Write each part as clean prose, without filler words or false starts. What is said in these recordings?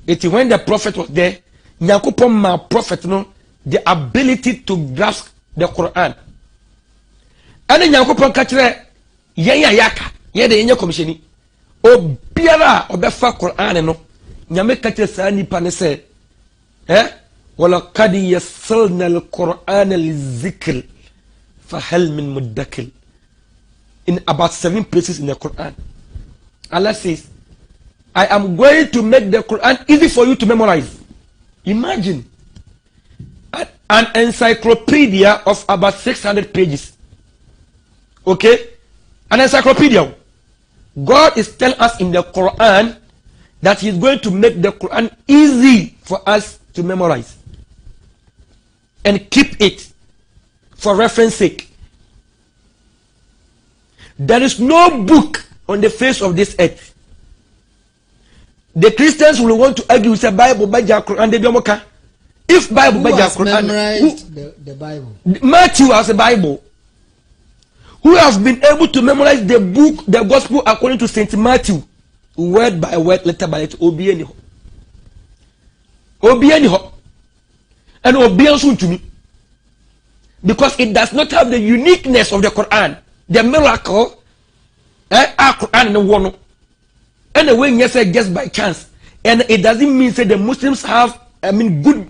It when the prophet was there, Nyakopon ma prophet no the ability to grasp the Quran. And then Nyakopon kachire yenya yaka ye de yenya commissioni obiara obefa Quran no nyame kachire sa nipa ne se wala qad yassalna al-Quran lizikr fahal min muddakil. In about 7 places in the Quran, Allah says, I am going to make the Quran easy for you to memorize. Imagine an encyclopedia of about 600 pages. Okay? An encyclopedia. God is telling us in the Quran that He is going to make the Quran easy for us to memorize and keep it for reference sake. There is no book on the face of this earth. The Christians will want to argue with the Bible by the Quran. If Bible by the Quran, the Bible. Matthew has a Bible. Who has been able to memorize the book, the Gospel according to Saint Matthew, word by word, letter by letter, obieniho, and obiensun to me, because it does not have the uniqueness of the Quran. The miracle, Quran no one, and the way you say just by chance, and it doesn't mean that the Muslims have, good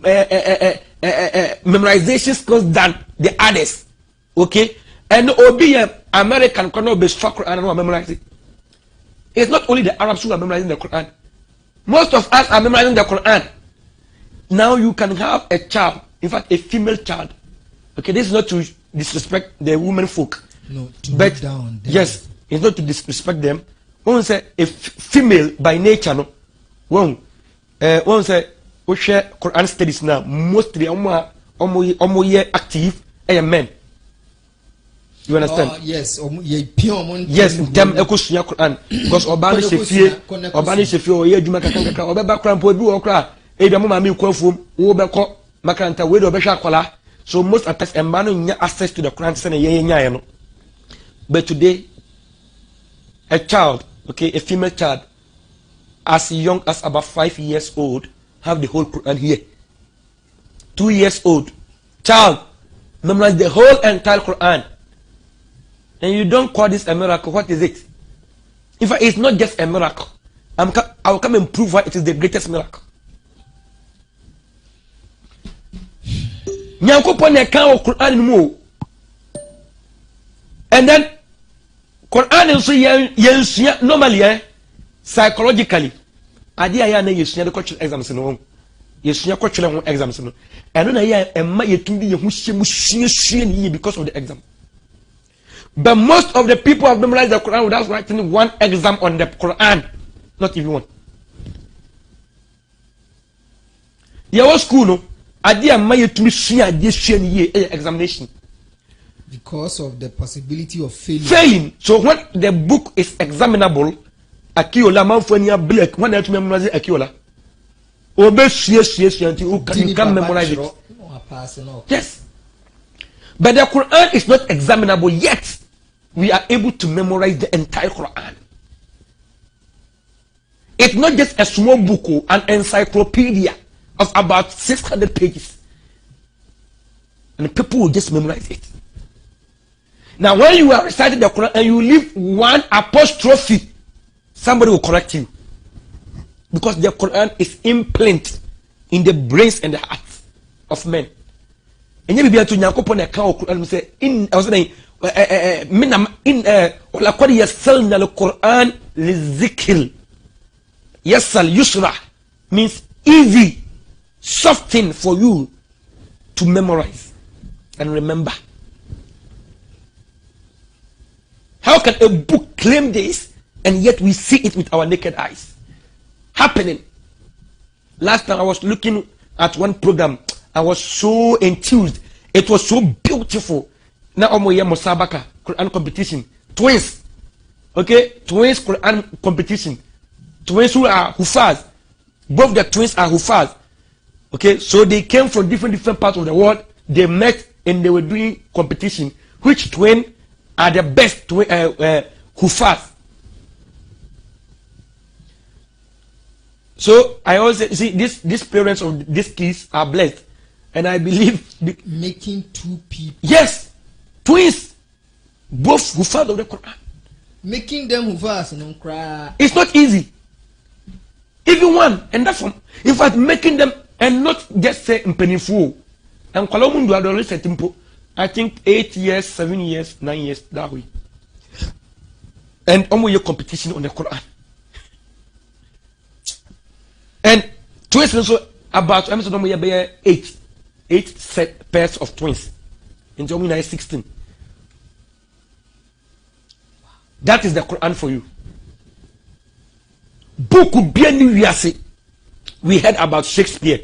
memorization skills than the others, okay? And Obi American cannot be struck Quran and memorize it. It's not only the Arabs who are memorizing the Quran. Most of us are memorizing the Quran. Now you can have a child, in fact, a female child. Okay, this is not to disrespect the women folk. No, to but look down. Yes, it's not to disrespect them. One say a female by nature, no. One say we share Quran studies now. Mostly, active men. You understand? Yes. Yes, in terms of Quran, because Obani Shefie, or Yeduma Kakaka, or background poet, or cry, Ada Mami Kwafum, Wobeko, Makanta, Widow Beshakola. So most attacks and man access to the Quran send a yayano. But today, a child, okay, a female child, as young as about 5 years old, have the whole Quran here. 2 years old, child, memorize the whole entire Quran. And you don't call this a miracle. What is it? In fact, it's not just a miracle. I will come and prove why it is the greatest miracle. And then Quran is so normally psychologically. Adi aya na yesunya de cultural exams no. Yesunya cultural exams no. And na ya emma yetumbi ye hu hye ni because of the exam. But most of the people have memorized the Quran without writing one exam on the Quran. Not even one. Your school no. Adi emma yetumbi hye ni examination. Because of the possibility of failing. So when the book is examinable, Akiola Manfonia Black, when I memorize Akiola. You can memorize it. Yes. But the Quran is not examinable yet. We are able to memorize the entire Quran. It's not just a small book, an encyclopedia of about 600 pages. And people will just memorize it. Now, when you are reciting the Quran and you leave one apostrophe, somebody will correct you. Because the Quran is implanted in the brains and the hearts of men. And you be able to Nyakopon account Quran say I was saying ولقد يسلنا القرآن للذكر. Yasal yusra means easy, soft thing for you to memorize and remember. How can a book claim this and yet we see it with our naked eyes happening? Last time I was looking at one program, I was so enthused. It was so beautiful. Now Omoye Musabaka Quran competition, twins, okay, twins Quran competition, twins who are Hufaz. Both the twins are Hufaz. Okay, so they came from different parts of the world. They met and they were doing competition. Which twin are the best Hufaz? So I always see these parents of these kids are blessed, and I believe making two people. Yes, twins, both who follow the Quran. Making them who fast and don't cry. It's not easy. Even one, and that's from, in fact, making them and not just say impenifu. And Kolomundu adolescent tempo. I think 8 years, 7 years, 9 years that way. And almost your competition on the Quran. And twins also about I'm saying 8 set pairs of twins. In Germany 16. That is the Quran for you. Book we heard about Shakespeare.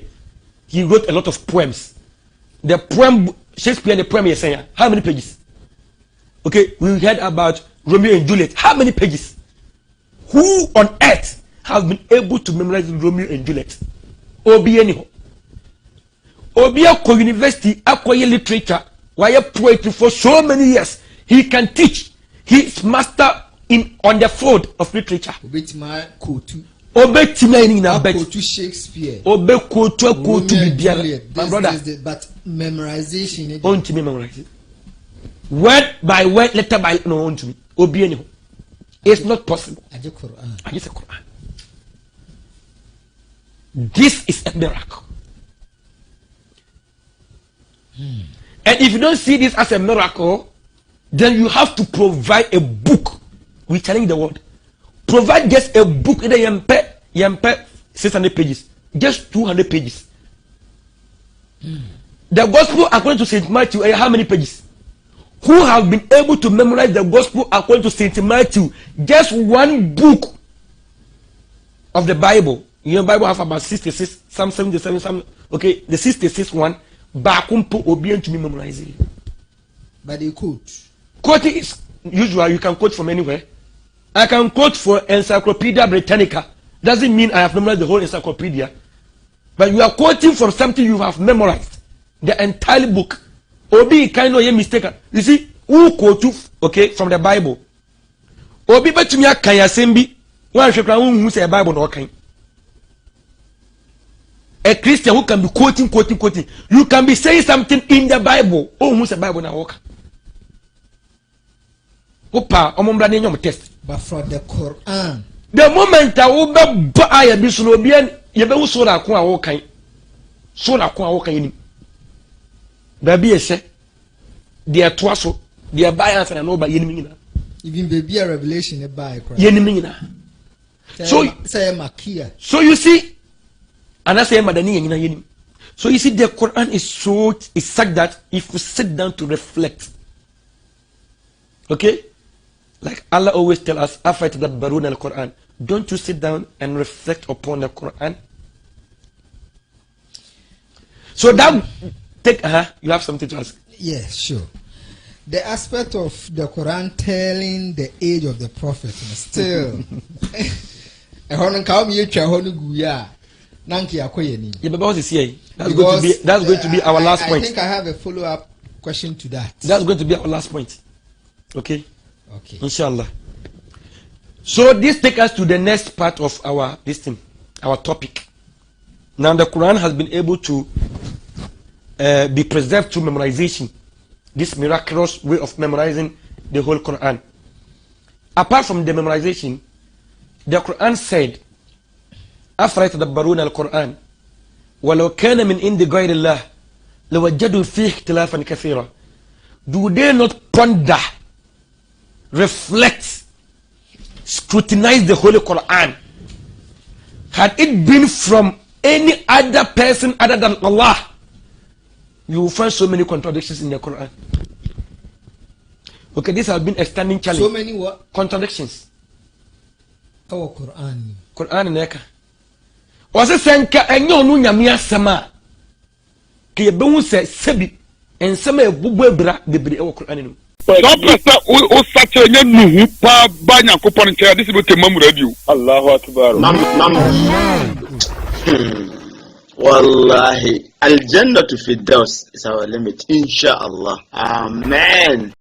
He wrote a lot of poems. The poem Shakespeare, the poem is saying how many pages? Okay, we heard about Romeo and Juliet. How many pages? Who on earth has been able to memorize Romeo and Juliet? Obi anyhow. Obi ako university, acquire literature, why poetry for so many years. He can teach. He is master on the field of literature. Quote Shakespeare. Quote my brother. But memorization. On to me memorize it. Word by word, letter by no on to me. It's not possible. I just Quran. This is a miracle. And if you don't see this as a miracle, then you have to provide a book. We challenge the world. Provide just a book in the yempe 600 pages, just 200 pages. The gospel according to Saint Matthew, how many pages? Who have been able to memorize the gospel according to Saint Matthew? Just one book of the Bible. You know, Bible have about 66, some 77, some. Okay, the 66 one. Bakumpo obedient to me memorize it. But they quote. Quoting is usual. You can quote from anywhere. I can quote for Encyclopedia Britannica. Doesn't mean I have memorized the whole encyclopedia. But you are quoting from something you have memorized. The entire book. Obi kind of mistaken. You see, who quote okay from the Bible? Obi betumia kanya sembi. One shekra who say Bible no kind. A Christian who can be quoting. You can be saying something in the Bible. Oh, who's a Bible na walk. Opa, omombra ne nyom test. But from the Quran. The moment I will be buy a bisuno bien, you be so na ko awokan. So na ko awokan ni. Baby ese. They twaso, they buy answer na no ba yenimi nyina. Even baby a revelation e buy Quran. Yenimi nyina. So say makia. So you see, and I say madani nyina yenim. So you see the Quran is such that if you sit down to reflect. Okay? Like Allah always tell us, أَفَيْتَدَبَّرُونَ الْقُرْآنِ. Don't you sit down and reflect upon the Quran? So that, you have something to ask? Yes, sure. The aspect of the Quran telling the age of the Prophet still. That's going to be our last point. I think I have a follow-up question to that. That's going to be our last point. Okay? Okay. Inshallah. So this takes us to the next part of our our topic. Now the Quran has been able to be preserved through memorization. This miraculous way of memorizing the whole Quran. Apart from the memorization, the Quran said, أَفَرَيْتَدَبَّرُونَ الْقُرْآنِ وَلَوْ كَانَ مِنْ إِنْدِ غَيْرِ اللَّهِ لَوَجَّدُوا فِيهِ اخْتِلَافًا كَثِيرًا. Do they not ponder, reflect, scrutinize the Holy Quran? Had it been from any other person other than Allah, you will find so many contradictions in the Quran. Okay, this has been a standing challenge. So many what? Contradictions. Our Quran. Quran neka. Wase senka enyo nu nyame asema. Ke yebehu se sebi ensema ebubu ebra bebre e Quran no. Papa o sache nya nuhu pa ba Nyankopon nche this be temam radio. Allahu akbar. Wallahi, Al-Jannah to Firdaus is our limit, inshallah. Amen.